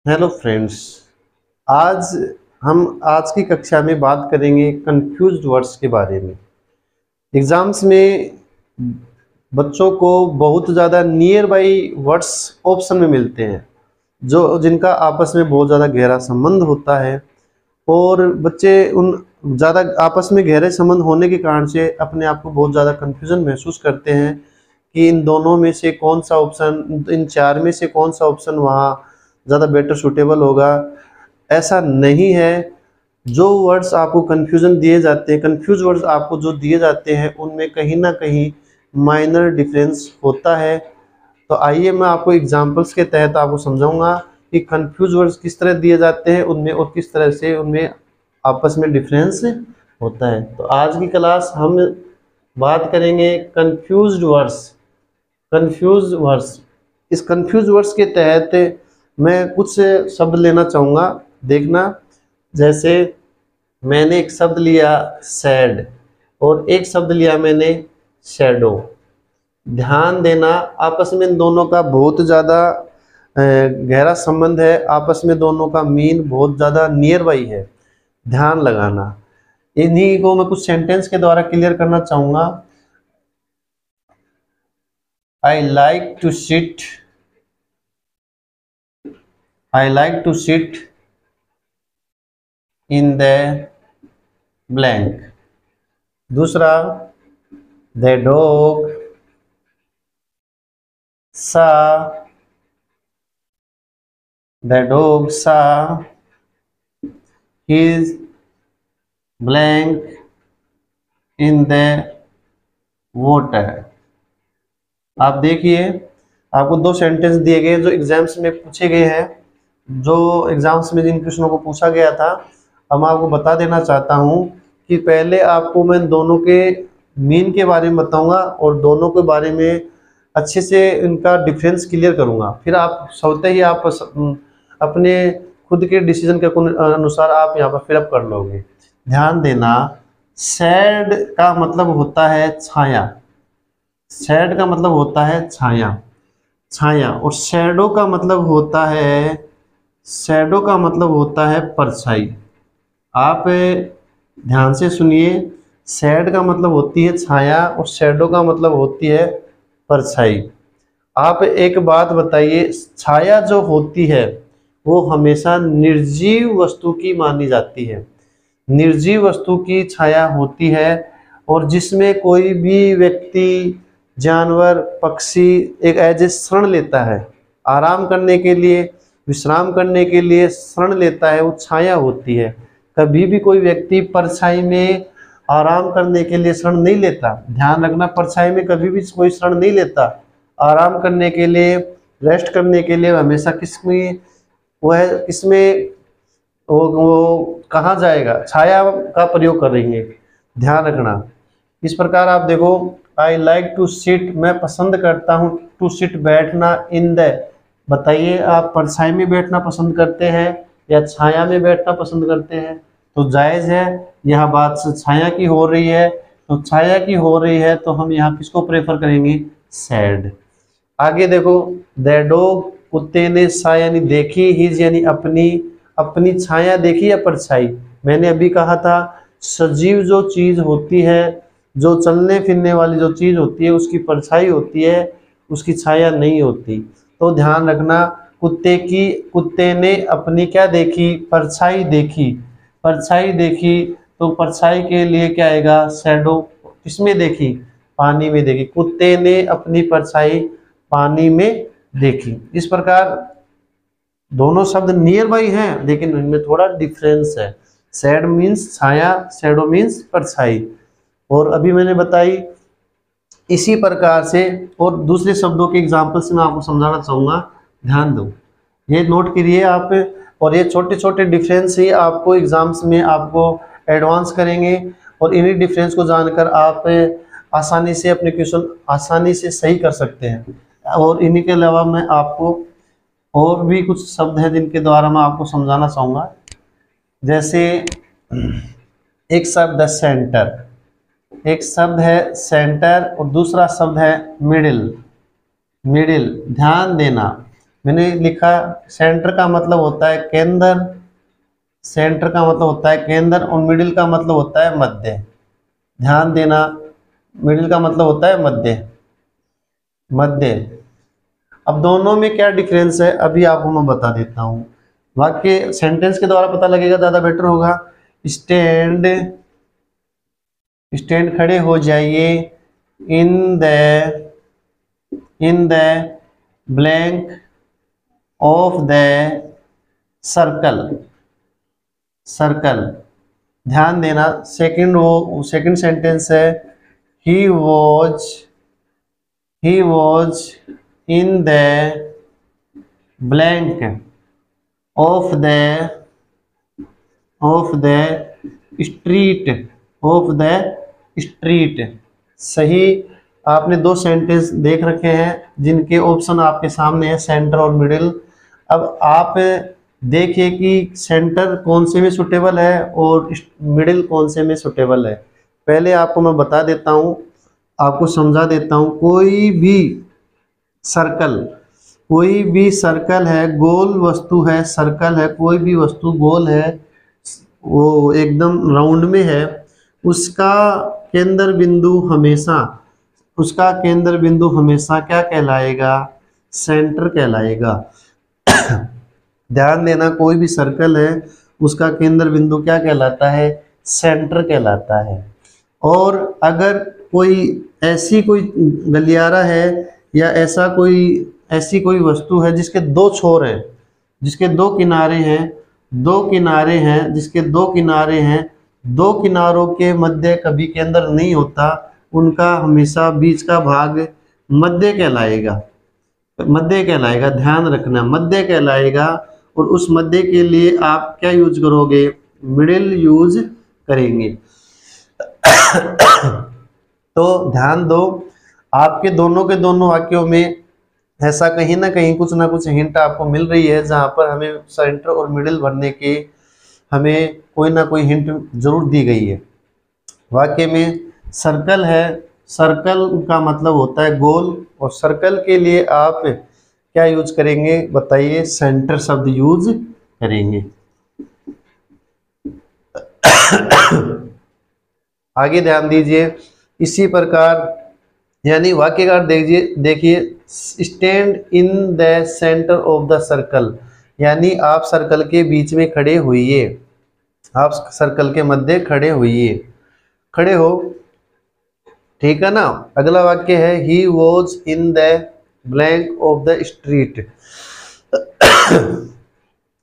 Hello friends. आज हम आज की कक्षा में बात करेंगे कंफ्यूज्ड वर्ड्स के बारे में। एग्जाम्स में बच्चों को बहुत ज़्यादा नियर बाई वर्ड्स ऑप्शन में मिलते हैं जो जिनका आपस में बहुत ज़्यादा गहरा संबंध होता है, और बच्चे उन ज़्यादा आपस में गहरे संबंध होने के कारण से अपने आप को बहुत ज़्यादा कन्फ्यूजन महसूस करते हैं कि इन दोनों में से कौन सा ऑप्शन, इन चार में से कौन सा ऑप्शन वहाँ ज़्यादा बेटर सूटेबल होगा। ऐसा नहीं है। जो वर्ड्स आपको कन्फ्यूज़न दिए जाते हैं, कन्फ्यूज वर्ड्स आपको जो दिए जाते हैं, उनमें कहीं ना कहीं माइनर डिफरेंस होता है। तो आइए मैं आपको एग्जांपल्स के तहत आपको समझाऊंगा कि कन्फ्यूज वर्ड्स किस तरह दिए जाते हैं उनमें, और किस तरह से उनमें आपस में डिफरेंस होता है। तो आज की क्लास हम बात करेंगे कन्फ्यूज्ड वर्ड्स। कन्फ्यूज वर्ड्स, इस कन्फ्यूज वर्ड्स के तहत मैं कुछ शब्द लेना चाहूँगा। देखना, जैसे मैंने एक शब्द लिया सैड और एक शब्द लिया मैंने शैडो। ध्यान देना, आपस में इन दोनों का बहुत ज़्यादा गहरा संबंध है। आपस में दोनों का मीन बहुत ज़्यादा नियर बाई है। ध्यान लगाना, इन्हीं को मैं कुछ सेंटेंस के द्वारा क्लियर करना चाहूँगा। I like to sit, I like to sit in the blank. दूसरा, the dog saw, the dog saw his blank in the water. आप देखिए, आपको दो सेंटेंस दिए गए जो एग्जाम्स में पूछे गए हैं, जो एग्जाम्स में जिन प्रश्नों को पूछा गया था। अब मैं आपको बता देना चाहता हूँ कि पहले आपको मैं दोनों के मीन के बारे में बताऊंगा और दोनों के बारे में अच्छे से इनका डिफरेंस क्लियर करूंगा। फिर आप सोचते ही आप अपने खुद के डिसीजन के अनुसार आप यहाँ पर फिलअप कर लोगे। ध्यान देना, सैड का मतलब होता है छाया। सैड का मतलब होता है छाया, छाया। और शैडो का मतलब होता है, शैडो का मतलब होता है परछाई। आप ध्यान से सुनिए, सैड का मतलब होती है छाया और शैडो का मतलब होती है परछाई। आप एक बात बताइए, छाया जो होती है वो हमेशा निर्जीव वस्तु की मानी जाती है। निर्जीव वस्तु की छाया होती है, और जिसमें कोई भी व्यक्ति, जानवर, पक्षी एक एज ए शरण लेता है, आराम करने के लिए, विश्राम करने के लिए शरण लेता है, वो छाया होती है। कभी भी कोई व्यक्ति परछाई में आराम करने के लिए शरण नहीं लेता। ध्यान रखना, परछाई में कभी भी कोई शरण नहीं लेता। आराम करने के लिए, रेस्ट करने के लिए हमेशा किसमें, वह किसमें, वो कहाँ जाएगा, छाया का प्रयोग करेंगे। ध्यान रखना। इस प्रकार आप देखो, आई लाइक टू सिट, मैं पसंद करता हूँ, टू सिट बैठना, इन द, बताइए आप परछाई में बैठना पसंद करते हैं या छाया में बैठना पसंद करते हैं। तो जायज़ है, यह बात छाया की हो रही है, तो छाया की हो रही है तो हम यहाँ किसको प्रेफर करेंगे, सैड। आगे देखो, द डॉग, कुत्ते ने सा यानी देखी, हिज यानी अपनी, अपनी छाया देखी या परछाई। मैंने अभी कहा था सजीव जो चीज होती है, जो चलने फिरने वाली जो चीज होती है, उसकी परछाई होती है, उसकी छाया नहीं होती। तो ध्यान रखना, कुत्ते की, कुत्ते ने अपनी क्या देखी, परछाई देखी। परछाई देखी, तो परछाई के लिए क्या आएगा, शैडो। किसमें देखी, पानी में देखी। कुत्ते ने अपनी परछाई पानी में देखी। इस प्रकार दोनों शब्द नियर बाई हैं, लेकिन इनमें थोड़ा डिफरेंस है। सैड मीन्स छाया, शैडो मीन्स परछाई। और अभी मैंने बताई इसी प्रकार से, और दूसरे शब्दों के एग्जाम्पल से मैं आपको समझाना चाहूँगा। ध्यान दो, ये नोट करिए आप, और ये छोटे छोटे डिफरेंस ही आपको एग्जाम्स में आपको एडवांस करेंगे, और इन्हीं डिफरेंस को जानकर आप आसानी से अपने क्वेश्चन आसानी से सही कर सकते हैं। और इन्हीं के अलावा मैं आपको और भी कुछ शब्द हैं जिनके द्वारा मैं आपको समझाना चाहूँगा। जैसे एक शब्द है सेंटर, एक शब्द है सेंटर और दूसरा शब्द है मिडिल। मिडिल, ध्यान देना, मैंने लिखा सेंटर का मतलब होता है केंद्र, सेंटर का मतलब होता है केंद्र, और मिडिल का मतलब होता है मध्य। ध्यान देना, मिडिल का मतलब होता है मध्य, मध्य। अब दोनों में क्या डिफरेंस है अभी आपको मैं बता देता हूँ। वाक्य सेंटेंस के द्वारा पता लगेगा, ज़्यादा बेटर होगा। स्टैंड, स्टैंड खड़े हो जाइए, in the, in the blank of the circle, circle. ध्यान देना, सेकंड वो सेकंड सेंटेंस है he was, he was in the blank of the, of the street, of the street. सही। आपने दो सेंटेंस देख रखे हैं जिनके ऑप्शन आपके सामने है, सेंटर और मिडिल। अब आप देखिए कि सेंटर कौन से में सुटेबल है और मिडिल कौन से में सुटेबल है। पहले आपको मैं बता देता हूँ, आपको समझा देता हूँ। कोई भी सर्कल, कोई भी सर्कल है, गोल वस्तु है, सर्कल है, कोई भी वस्तु गोल है, वो एकदम राउंड में है, उसका केंद्र बिंदु हमेशा, उसका केंद्र बिंदु हमेशा क्या कहलाएगा? सेंटर कहलाएगा। ध्यान देना, कोई भी सर्कल है उसका केंद्र बिंदु क्या कहलाता है? सेंटर कहलाता है। और अगर कोई ऐसी कोई गलियारा है या ऐसा कोई, ऐसी कोई वस्तु है जिसके दो छोर हैं, जिसके दो किनारे हैं, दो किनारे हैं, जिसके दो किनारे हैं, दो किनारों के मध्य कभी केंद्र नहीं होता, उनका हमेशा बीच का भाग मध्य कहलाएगा, मध्य कहलाएगा। ध्यान रखना, मध्य कहलाएगा। और उस मध्य के लिए आप क्या यूज करोगे? मिडिल यूज करेंगे। तो ध्यान दो, आपके दोनों के दोनों वाक्यों में ऐसा कहीं ना कुछ हिंट आपको मिल रही है, जहां पर हमें सेंटर और मिडिल भरने के हमें कोई ना कोई हिंट जरूर दी गई है। वाक्य में सर्कल है, सर्कल का मतलब होता है गोल, और सर्कल के लिए आप क्या यूज करेंगे बताइए? सेंटर शब्द यूज करेंगे। आगे ध्यान दीजिए, इसी प्रकार यानी वाक्यकार देखिए, देखिए stand in the centre of the circle, यानी आप सर्कल के बीच में खड़े होइए, आप सर्कल के मध्य खड़े होइए, खड़े हो, ठीक है ना। अगला वाक्य है he was in the blank of the street.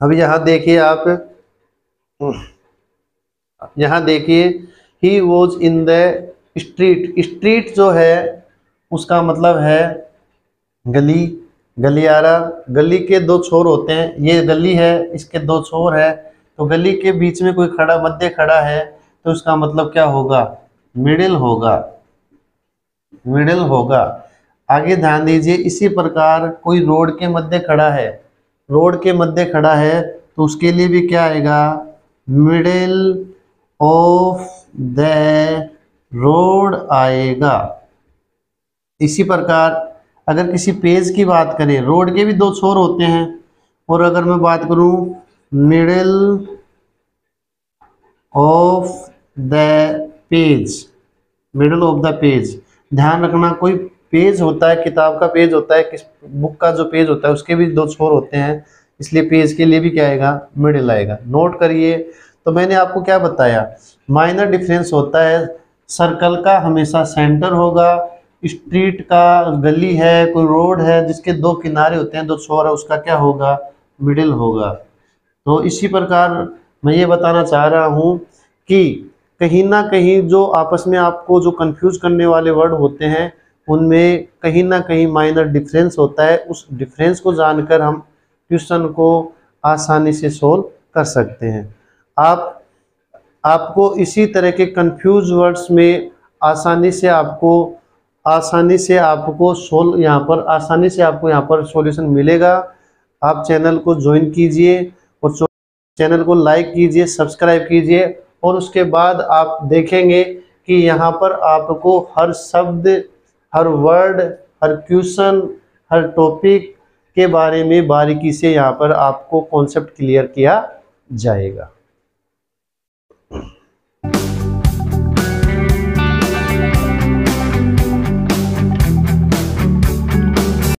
अब यहाँ देखिए आप, यहाँ देखिए he was in the street. Street जो है उसका मतलब है गली, गलियारा। गली के दो छोर होते हैं, ये गली है, इसके दो छोर है, तो गली के बीच में कोई खड़ा, मध्य खड़ा है, तो उसका मतलब क्या होगा? मिडिल होगा, मिडिल होगा। आगे ध्यान दीजिए, इसी प्रकार कोई रोड के मध्य खड़ा है, रोड के मध्य खड़ा है, तो उसके लिए भी क्या आएगा? मिडिल ऑफ द रोड आएगा। इसी प्रकार अगर किसी पेज की बात करें, रोड के भी दो छोर होते हैं, और अगर मैं बात करूं middle of the page, middle of the page. ध्यान रखना, कोई पेज होता है, किताब का पेज होता है, किस बुक का जो पेज होता है उसके भी दो छोर होते हैं, इसलिए पेज के लिए भी क्या आएगा? मिडिल आएगा। नोट करिए। तो मैंने आपको क्या बताया? माइनर डिफरेंस होता है, सर्कल का हमेशा सेंटर होगा, स्ट्रीट का गली है, कोई रोड है जिसके दो किनारे होते हैं, दो छोर है, उसका क्या होगा? मिडिल होगा। तो इसी प्रकार मैं ये बताना चाह रहा हूँ कि कहीं ना कहीं जो आपस में आपको जो कंफ्यूज करने वाले वर्ड होते हैं, उनमें कहीं ना कहीं माइनर डिफरेंस होता है। उस डिफरेंस को जानकर हम क्वेश्चन को आसानी से सोल्व कर सकते हैं। आपको इसी तरह के कंफ्यूज वर्ड्स में आसानी से आपको सोल्व यहाँ पर आसानी से आपको यहाँ पर सॉल्यूशन मिलेगा। आप चैनल को ज्वाइन कीजिए और चैनल को लाइक कीजिए, सब्सक्राइब कीजिए, और उसके बाद आप देखेंगे कि यहाँ पर आपको हर शब्द, हर वर्ड, हर क्वेश्चन, हर टॉपिक के बारे में बारीकी से यहाँ पर आपको कॉन्सेप्ट क्लियर किया जाएगा।